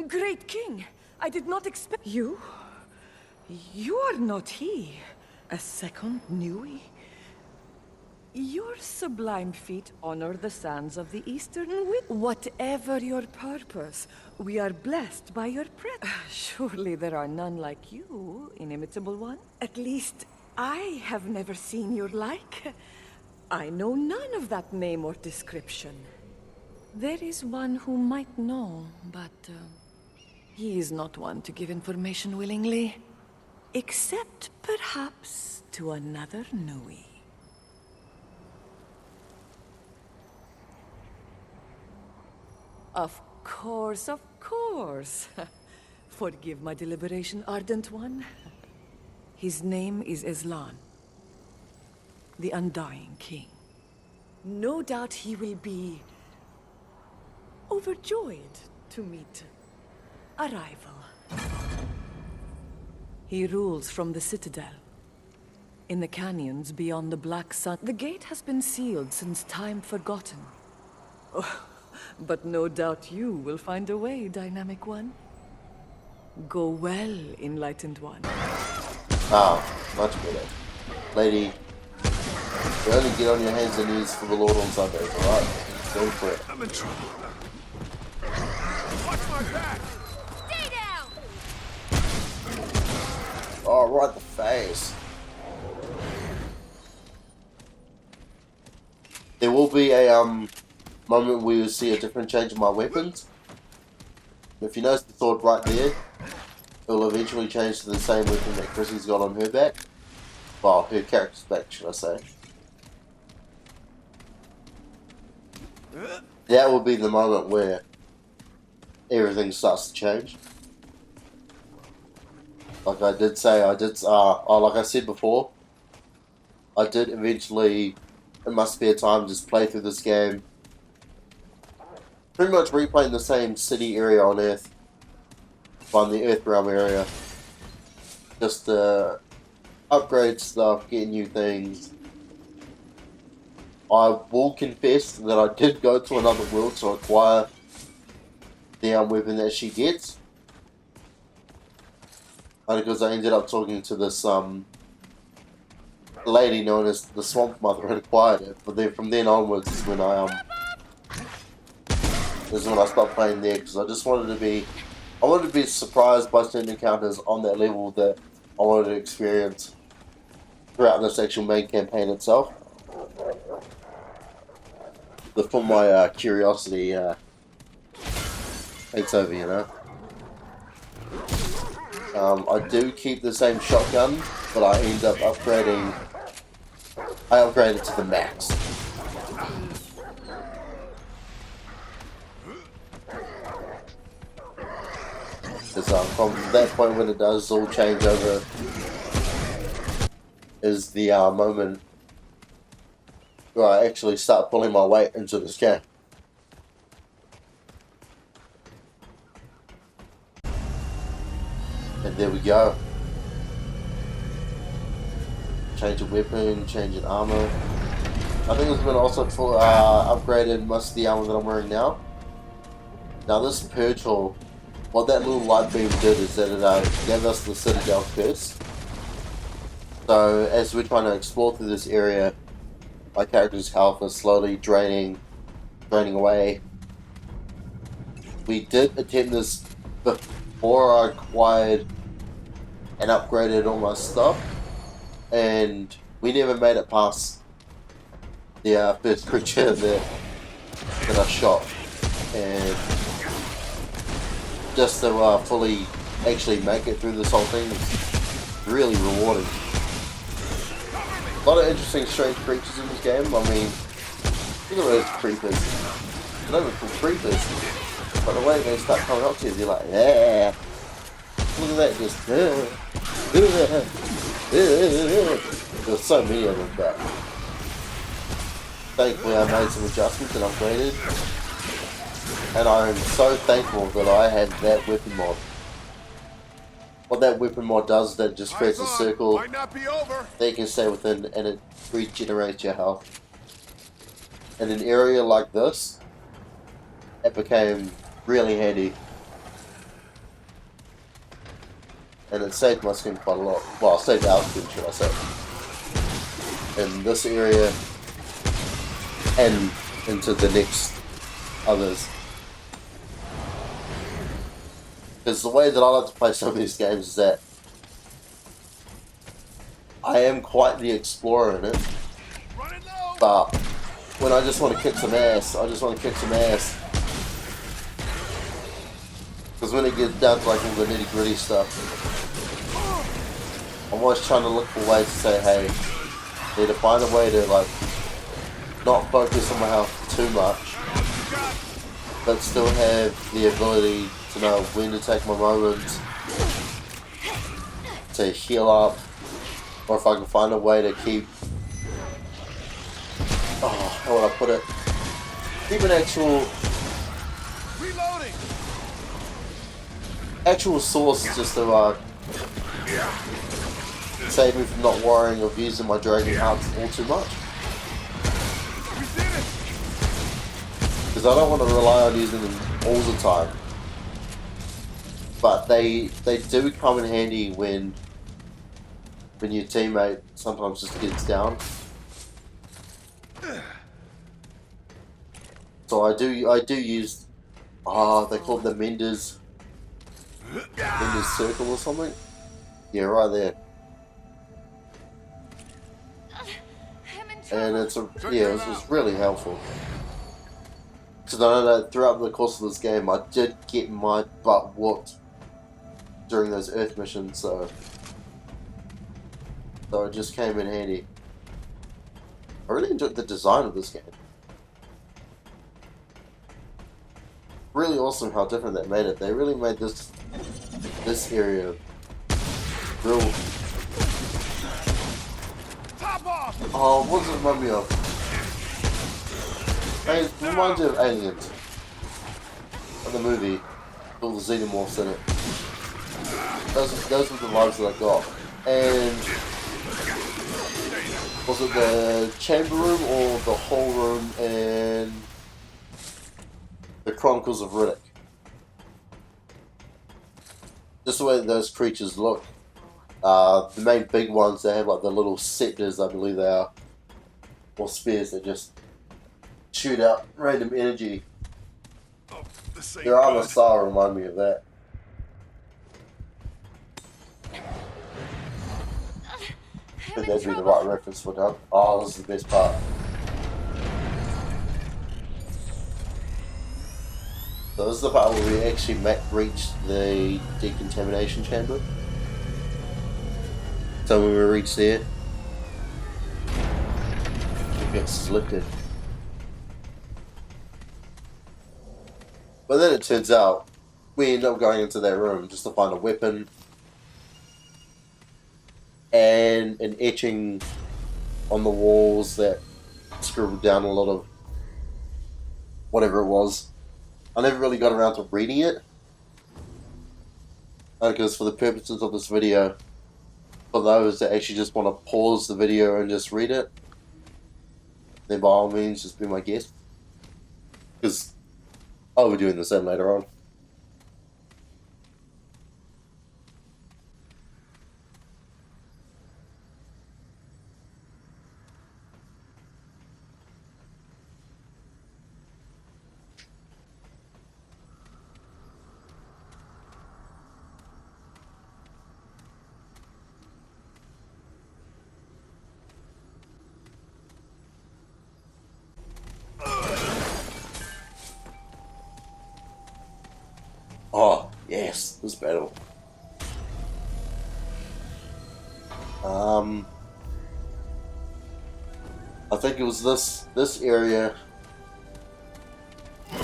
Great King, I did not expect... You? You are not he. A second Nui? Your sublime feet honor the sands of the Eastern Wind. Whatever your purpose, we are blessed by your presence. Surely there are none like you, inimitable one. At least, I have never seen your like. I know none of that name or description. There is one who might know, but he is not one to give information willingly. Except, perhaps, to another Nui. Of course, of course. Forgive my deliberation, Ardent One. His name is Islan, the Undying King. No doubt he will be overjoyed to meet a rival. He rules from the Citadel, in the canyons beyond the Black Sun. The gate has been sealed since time forgotten. Oh, but no doubt you will find a way, Dynamic One. Go well, Enlightened One. Ah, much better. Lady, you only get on your hands and knees for the Lord on Sundays, alright? Go for it. I'm in trouble. Watch my back! Stay down! Oh, right in the face. There will be a moment where you see a different change in my weapons. If you notice the sword right there, it will eventually change to the same weapon that Chrissy's got on her back. Well, her character's back, should I say. That will be the moment where everything starts to change. Like I did say, like I said before, I did eventually, in my spare time, just play through this game. Pretty much replaying the same city area on Earth, on the Earth Realm area. Just to upgrade stuff, get new things. I will confess that I did go to another world to acquire the weapon that she gets. Only because I ended up talking to this lady known as the Swamp Mother and acquired it. But then from then onwards is when I stopped playing there, because I just wanted to be surprised by certain encounters on that level that I wanted to experience throughout this actual main campaign itself. Before my curiosity takes over, you know. I do keep the same shotgun, but I end up upgrading. I upgraded to the max. Because from that point when it does all change over is the moment where I actually start pulling my weight into this game. And there we go. Change of weapon, change in armor. I think it's been also upgraded most of the armor that I'm wearing now. Now this Purge Hall, what that little light beam did is that it gave us the Citadel curse. So as we're trying to explore through this area, my character's health is slowly draining away. We did attempt this before I acquired and upgraded all my stuff, and we never made it past the first creature that I shot. And just to fully actually make it through this whole thing is really rewarding. A lot of interesting, strange creatures in this game. I mean, look at those creepers. They're not even called creepers, but the way they start coming up to you, you're like, yeah. Look at that, just there's so many of them back. Thankfully, I made some adjustments and upgraded, and I am so thankful that I had that weapon mod. What that weapon mod does is that it just creates a circle that you can stay within, and it regenerates your health. In an area like this, it became really handy. and it saved my skin quite a lot. Well, it saved our skin, should I say. In this area, and into the next others. Because the way that I like to play some of these games is that I am quite the explorer in it, but when I just want to kick some ass, I just want to kick some ass. Because when it gets down to like all the nitty gritty stuff, I'm always trying to look for ways to say, hey, I need to find a way to like not focus on my health too much, but still have the ability to know when to take my moments to heal up, or if I can find a way to keep, how would I put it, keep an actual source just to save me from not worrying of using my dragon hearts all too much. Because I don't want to rely on using them all the time. But they do come in handy when your teammate sometimes just gets down. So I do use they call it the Mender's circle or something. Yeah, right there. And it was really helpful. Because I know that throughout the course of this game, I did get my butt whooped during those Earth missions, so it just came in handy. I really enjoyed the design of this game. Really awesome how different they made it. They really made this area real. Oh, what does it remind me of? It reminds me of Aliens. Of the movie. With all the xenomorphs in it. Those were the vibes that I got. And was it the chamber room or the whole room in the Chronicles of Riddick? Just the way that those creatures look. The main big ones, they have like the little scepters, I believe they are. Or spears that just shoot out random energy. Their armor style remind me of that. I think that'd be the right reference for that. Oh, this is the best part. So this is the part where we actually reach the decontamination chamber. So when we reach there, it gets lifted. But then it turns out we end up going into that room just to find a weapon and an etching on the walls that scribbled down a lot of whatever it was. I never really got around to reading it, because for the purposes of this video, for those that actually just want to pause the video and just read it, then by all means just be my guest, because I'll be doing the same later on. Oh, yes, this battle. I think it was this area.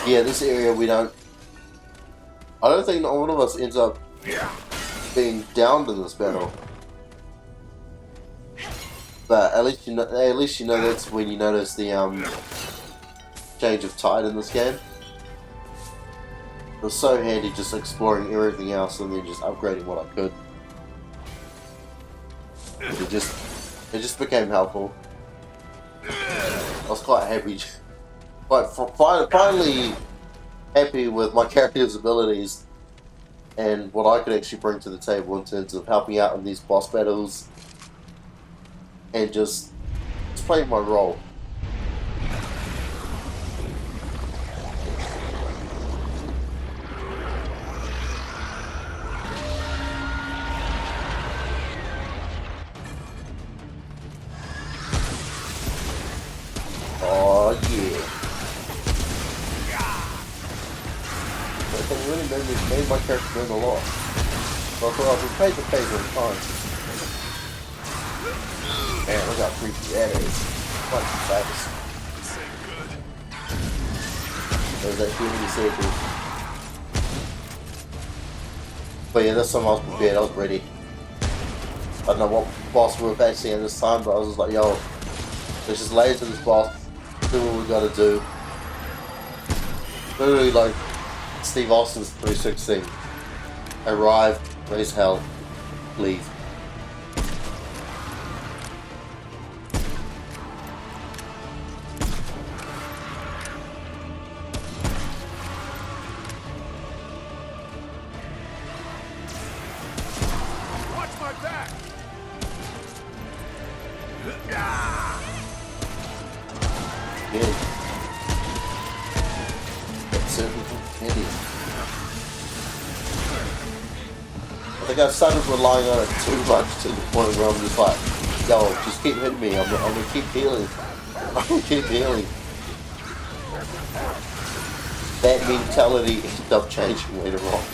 Yeah, this area I don't think one of us ends up being downed in this battle. But at least you know that's when you notice the change of tide in this game. It was so handy just exploring everything else and then just upgrading what I could. It just became helpful. I was quite happy, finally happy with my character's abilities and what I could actually bring to the table in terms of helping out in these boss battles and just playing my role. Oh yeah. That thing really made my character burn a lot. So I thought I'd repay the favor in time. Man, look how creepy that is. Quite fast. There's that healing circle. But yeah, this time I was prepared, I was ready. I don't know what boss we were facing at this time, but I was just like, yo, let's just lay into this boss, do what we gotta do. Literally like Steve Austin's 316. Arrive, raise hell, leave. I think I started relying on it too much to the point where I'm just like, yo, just keep hitting me, I'm gonna keep healing. I'm gonna keep healing. That mentality ended up changing later on.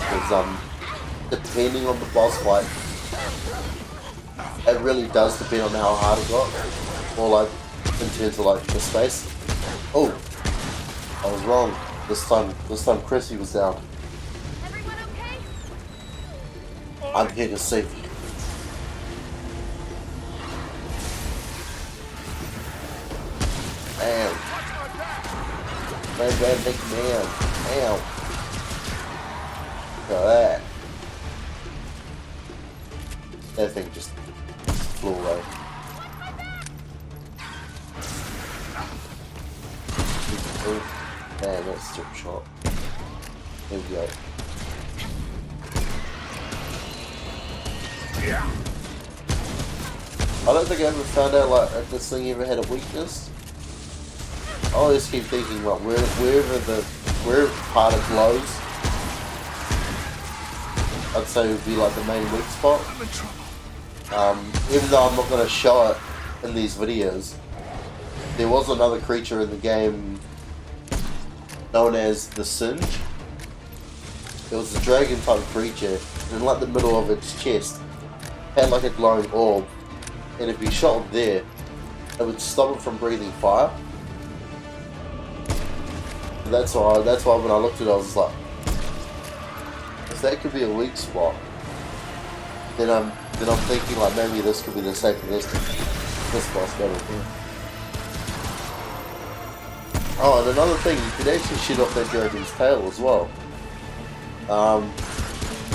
Because depending on the boss fight, it really does depend on how hard it got. Or like, in terms of like the space. Oh, I was wrong. This time Krissy was down. Everyone okay? I'm here to save you. Damn. Man, big man. Damn. Look at that. That thing just flew away. Man, that's strip shot. Here we go. I don't think I ever found out like if this thing ever had a weakness. I always keep thinking like wherever part it glows, I'd say would be like the main weak spot. Even though I'm not going to show it in these videos, there was another creature in the game known as the Singe. It was a dragon type creature, and like the middle of its chest had like a glowing orb, and if you shot it there, it would stop it from breathing fire. And that's why when I looked at it, I was like, if that could be a weak spot, then I'm thinking like maybe this could be the same for this boss battle here. Oh, and another thing, you could actually shoot off that dragon's tail as well.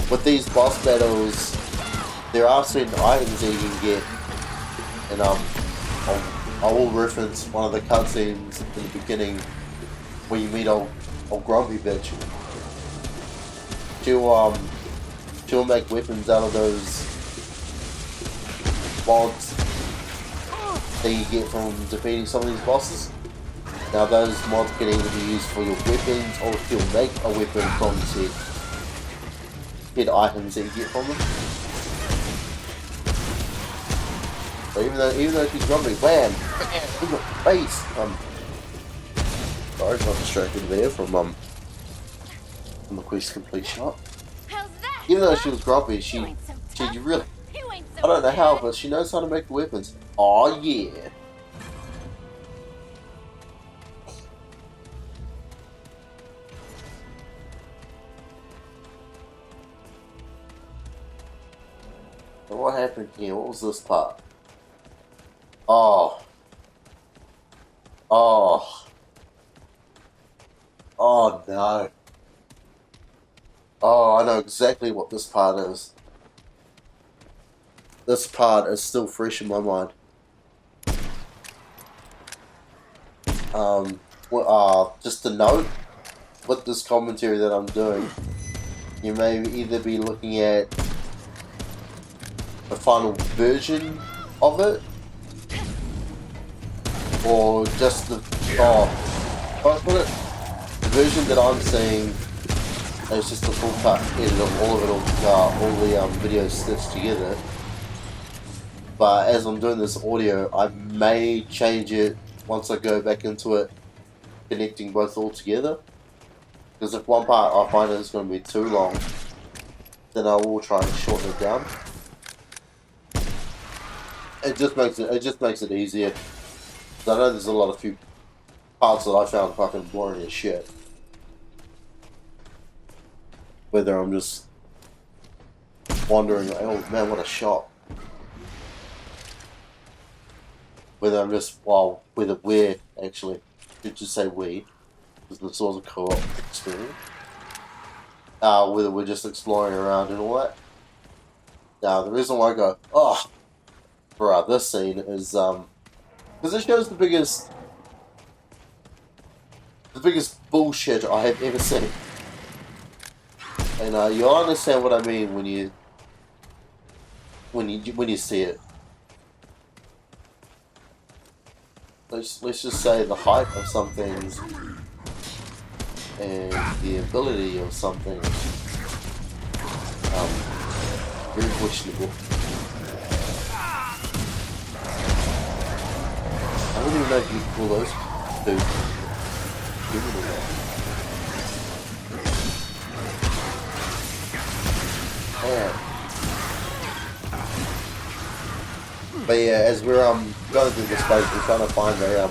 With these boss battles, there are certain items that you can get, and I will reference one of the cutscenes in the beginning where you meet old grumpy bitch. She'll make weapons out of those mods that you get from defeating some of these bosses. Now those mods can either be used for your weapons, or if you'll make a weapon from said items that you get from them. So even though she's grumpy, wham! In the face! Sorry, got distracted there from the quest complete shot. How's that? Even though she was grumpy, she really, I don't know how, but she knows how to make the weapons. Aw yeah! So what happened here? What was this part? Oh. Oh. Oh no. Oh, I know exactly what this part is. This part is still fresh in my mind. Just a note with this commentary that I'm doing. you may either be looking at the final version of it, or just the the version that I'm seeing is just the full cut edit of all of it, all the videos stitched together. But as I'm doing this audio, I may change it once I go back into it, connecting both all together. Because if one part I find it's going to be too long, then I will try and shorten it down. It just makes it easier. Because I know there's a lot of few parts that I found fucking boring as shit. Whether I'm just wondering, oh man, what a shot. Whether I'm just, well, whether we're actually, should just say we, because this was a co-op experience. Whether we're just exploring around and all that. Now, the reason why I go, oh, for this scene is, because it shows the biggest bullshit I have ever seen. And you'll understand what I mean when you see it. Let's just say the height of some things and the ability of something very questionable. I don't even know if you can call those dude. Yeah. But yeah, as we're going through this place, we're trying to find a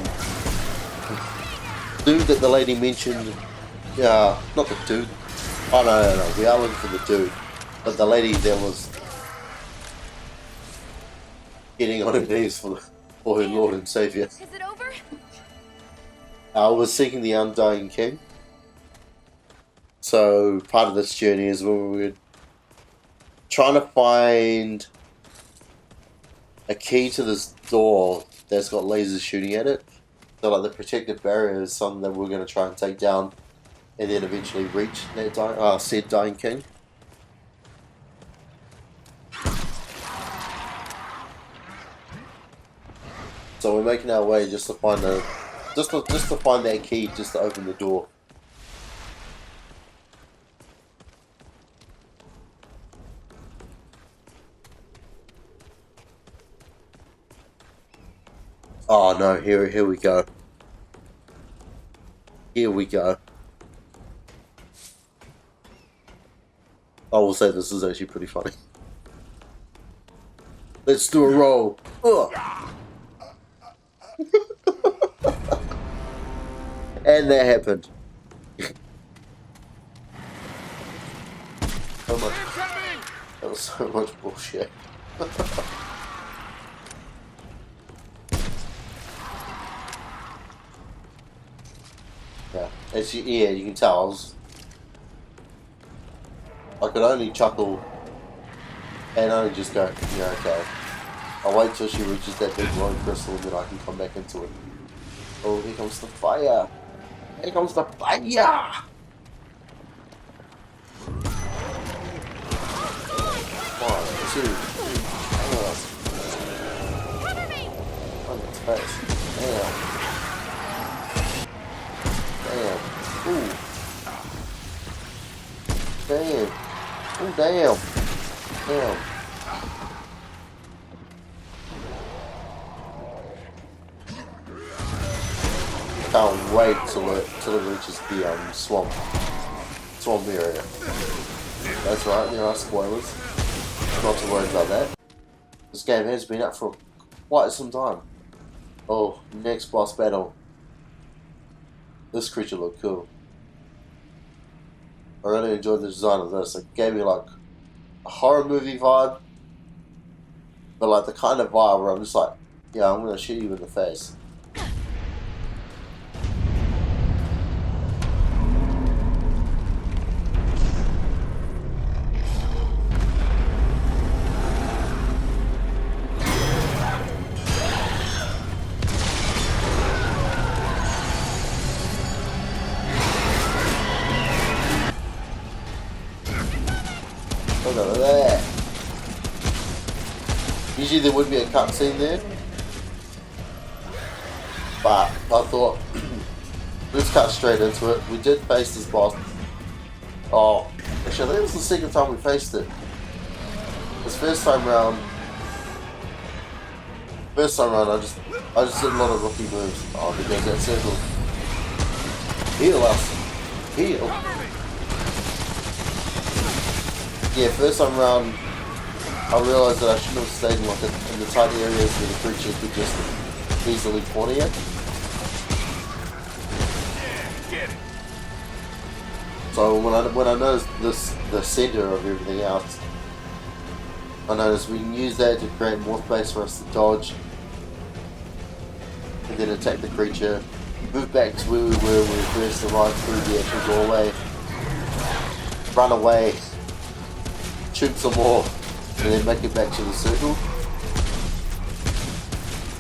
dude that the lady mentioned. Yeah, not the dude. Oh no, we are looking for the dude, but the lady that was getting on her knees for her Lord and Savior. Is it over? Was seeking the Undying King. So part of this journey is when we were trying to find a key to this door that's got lasers shooting at it. So like the protective barrier is something that we're going to try and take down and then eventually reach that said Dying King. So we're making our way just to find just to find that key, just to open the door. Oh no, here we go. Here we go. I will say this is actually pretty funny. Let's do a roll. Ugh. And that happened. That was so much bullshit. Yeah, you can tell I could only chuckle and only just go, yeah, okay. I'll wait till she reaches that big glowing crystal and then I can come back into it. Oh, here comes the fire! Here comes the fire! One, two, Cover me! on its face. Damn. Damn. Ooh. Damn. Oh, damn. Damn. Can't wait till it reaches the swamp area. That's right, there are spoilers. Not to worry about that. This game has been up for quite some time. Oh, next boss battle. This creature looked cool. I really enjoyed the design of this. It gave me like a horror movie vibe, but like the kind of vibe where I'm just like, yeah, I'm gonna shoot you in the face. Look at that. Usually there would be a cutscene there, but I thought let's cut straight into it. We did face this boss. Oh, actually, I think it was the second time we faced it. This first time round, I just did a lot of rookie moves. Oh, because that circle. Heal us. Heal. Yeah, first time round, I realised that I shouldn't have stayed in, like, in the tight areas where the creature could just easily corner you. So when I noticed the centre of everything else, I noticed we can use that to create more space for us to dodge, and then attack the creature, move back to where we were when we first arrived through the actual doorway, run away, shoot some more, and then make it back to the circle.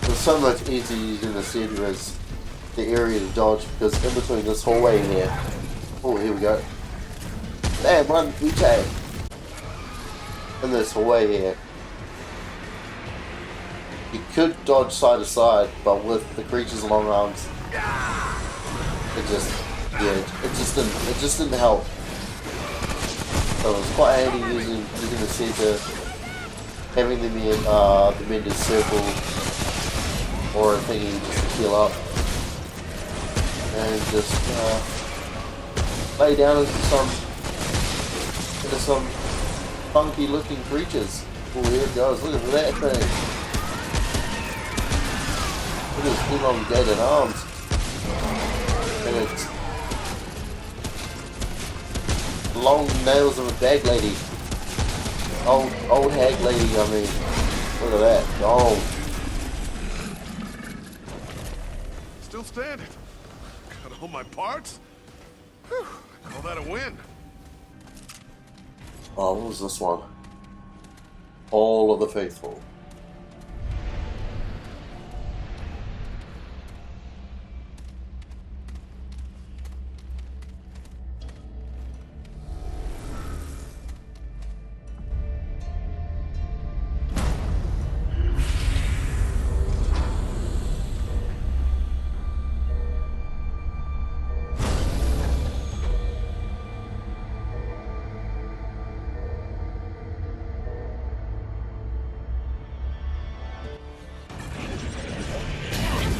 It was so much easier using the centre as the area to dodge, because in between this hallway here, oh, here we go. Damn, run, BK! In this hallway here, you could dodge side to side, but with the creature's long arms, it just didn't help. So it was quite handy using the center, having them in the mended circle, or a thingy just to heal up, and just lay down into some funky looking creatures. Oh, here it goes. Look at that thing. Look at his elongated arms. And its long nails of a bag lady. Old hag lady, I mean. Look at that. Oh. Still standing. Got all my parts? Whew. Call that a win. Oh, what was this one? All of the Faithful.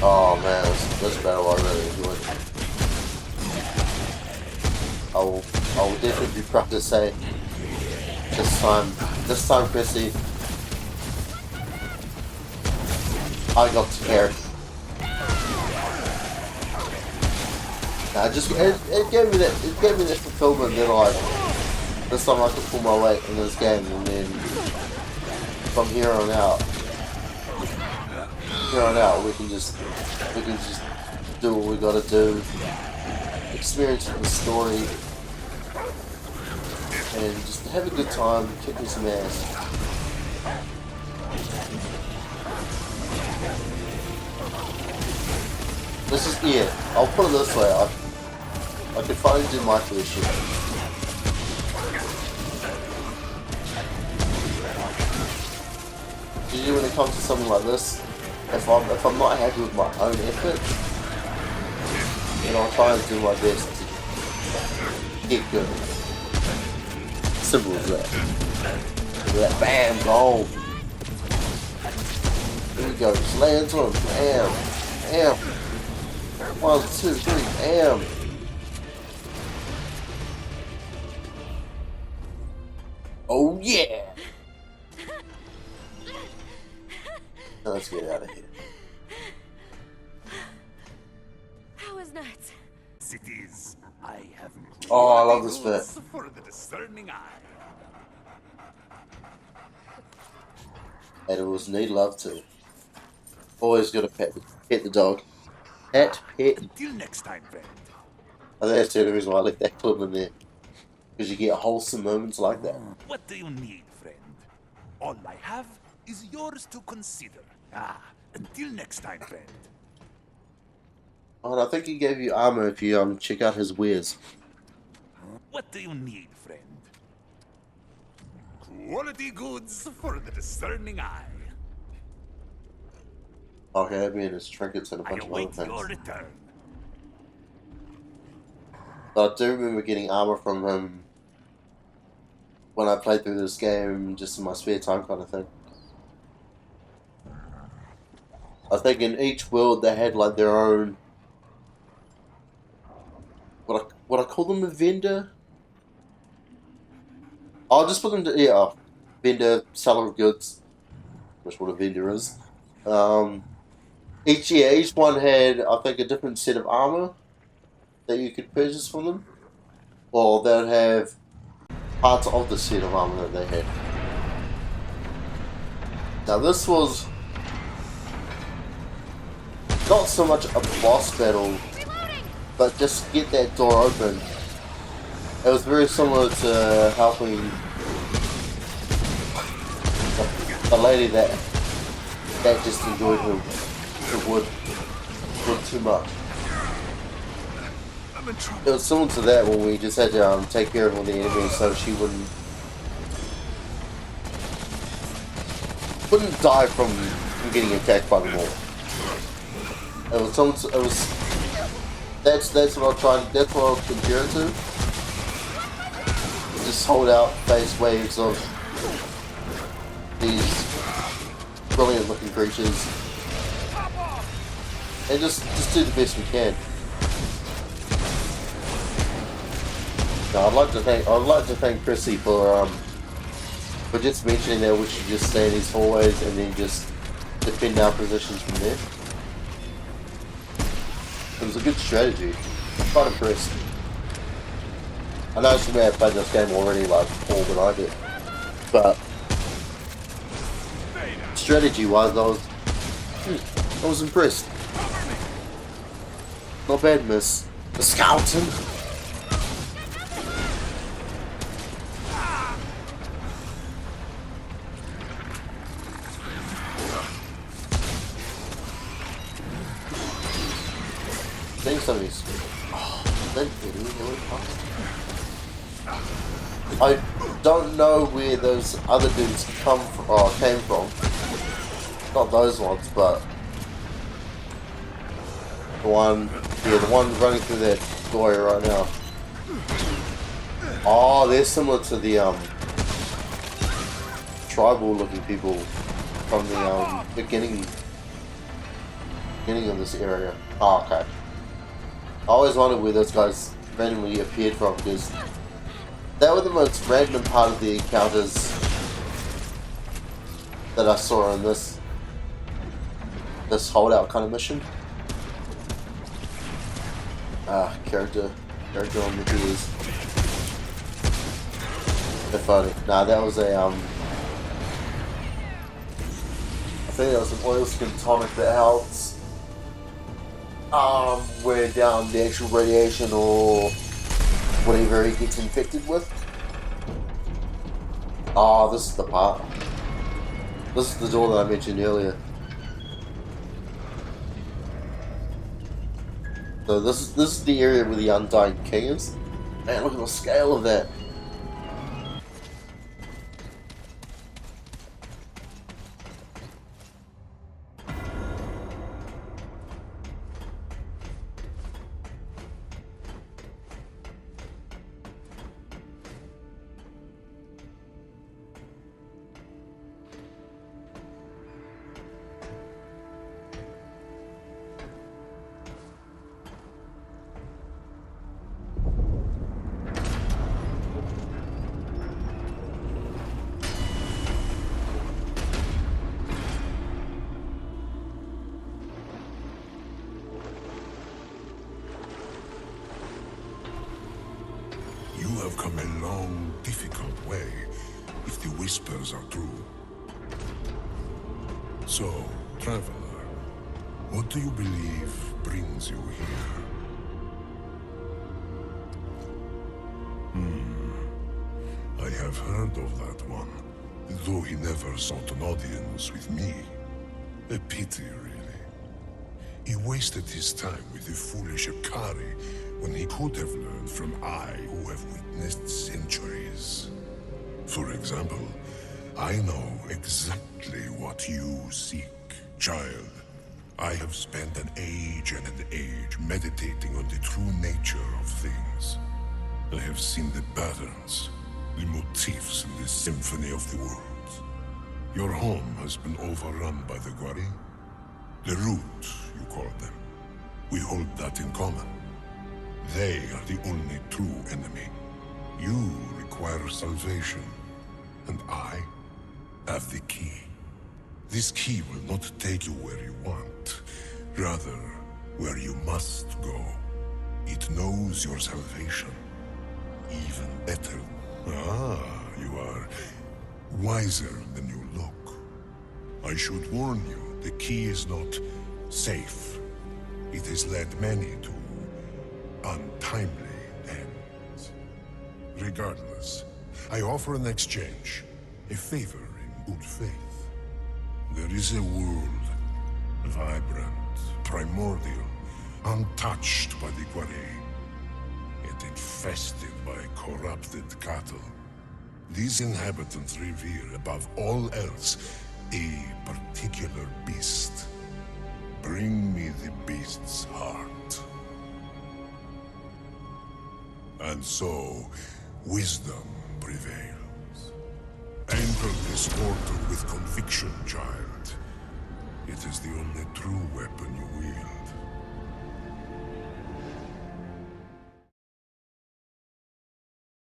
Oh man, this battle I really enjoyed. I will definitely be proud to say this time Krissy, I got to carry. It gave me that fulfillment that like this time I could pull my weight in this game, and then from here on out we can just do what we gotta do, experience the story, and just have a good time, kicking some ass. This is it. I'll put it this way, I could finally do my first shit. Usually when it comes to something like this, if I'm not happy with my own effort, then I'll try and do my best to get good. Simple as that. Look at that, bam, goal. Here we go, just lay into him, bam, bam. 1, 2, 3, bam. Oh yeah! Now let's get out of here. That was nuts. Cities, I have. Oh, I love this bit. For the discerning eye. Animals need love too. Always gotta pet the dog. Pet. Until next time, friend. I think that's the only reason why I left that clip in there. Because you get wholesome moments like that. What do you need, friend? All I have is yours to consider. Until next time, friend. Oh, and I think he gave you armor if you check out his wares. What do you need, friend? Quality goods for the discerning eye. Okay, I mean, it's trinkets and a I bunch of other await things. your return. But I do remember getting armor from him when I played through this game, just in my spare time kind of thing. I think in each world they had like their own. What I call them, a vendor? I'll just put them to, yeah, vendor, seller of goods, which what a vendor is. Each one had, I think, a different set of armor that you could purchase from them, or they'd have parts of the set of armor that they had. Now this was not so much a boss battle, but just get that door open. It was very similar to helping the lady that just enjoyed her wood too much. I'm in trouble. It was similar to that when we just had to take care of all the enemies so she wouldn't die from getting attacked by them all. It was similar to, that's what I'm trying. That's what I'll compare it to. Just hold out face waves of these brilliant looking creatures, and just do the best we can. Now, I'd like to thank Krissy for just mentioning that we should just stay in these hallways and then just defend our positions from there. It was a good strategy. I'm quite impressed. I know she may have played this game already like more than I did, but strategy-wise, I was impressed. Not bad, Miss Scouting. Think some of these. I don't know where those other dudes came from. Not those ones, but the one running through that doorway right now. Oh, they're similar to the tribal-looking people from the beginning of this area. Oh, okay. I always wondered where those guys randomly appeared from, because they were the most random part of the encounters that I saw in this holdout kind of mission. Character on the gears. They're funny. Nah, that was a I think that was an oil skin tonic that helps wear down the actual radiation or whatever he gets infected with. Oh, this is the part. This is the door that I mentioned earlier. So this is the area where the Undying King is. Man, look at the scale of that. You have come a long, difficult way, if the whispers are true. So, traveler, what do you believe brings you here? I have heard of that one, though he never sought an audience with me. A pity, really. He wasted his time with the foolish Akari when he could have learned from I who have witnessed centuries. For example, I know exactly what you seek, child. I have spent an age and an age meditating on the true nature of things. I have seen the patterns, the motifs in the symphony of the worlds. Your home has been overrun by the Gwari. The Root, you call them. We hold that in common. They are the only true enemy. You require salvation, and I have the key. This key will not take you where you want, rather, where you must go. It knows your salvation. Even better. Ah, you are wiser than you look. I should warn you, the key is not safe. It has led many to untimely ends. Regardless, I offer an exchange, a favor in good faith. There is a world, vibrant, primordial, untouched by the Gwari, yet infested by corrupted cattle. These inhabitants revere above all else a particular beast. Bring me the beast's heart. And so, wisdom prevails. Enter this portal with conviction, child. It is the only true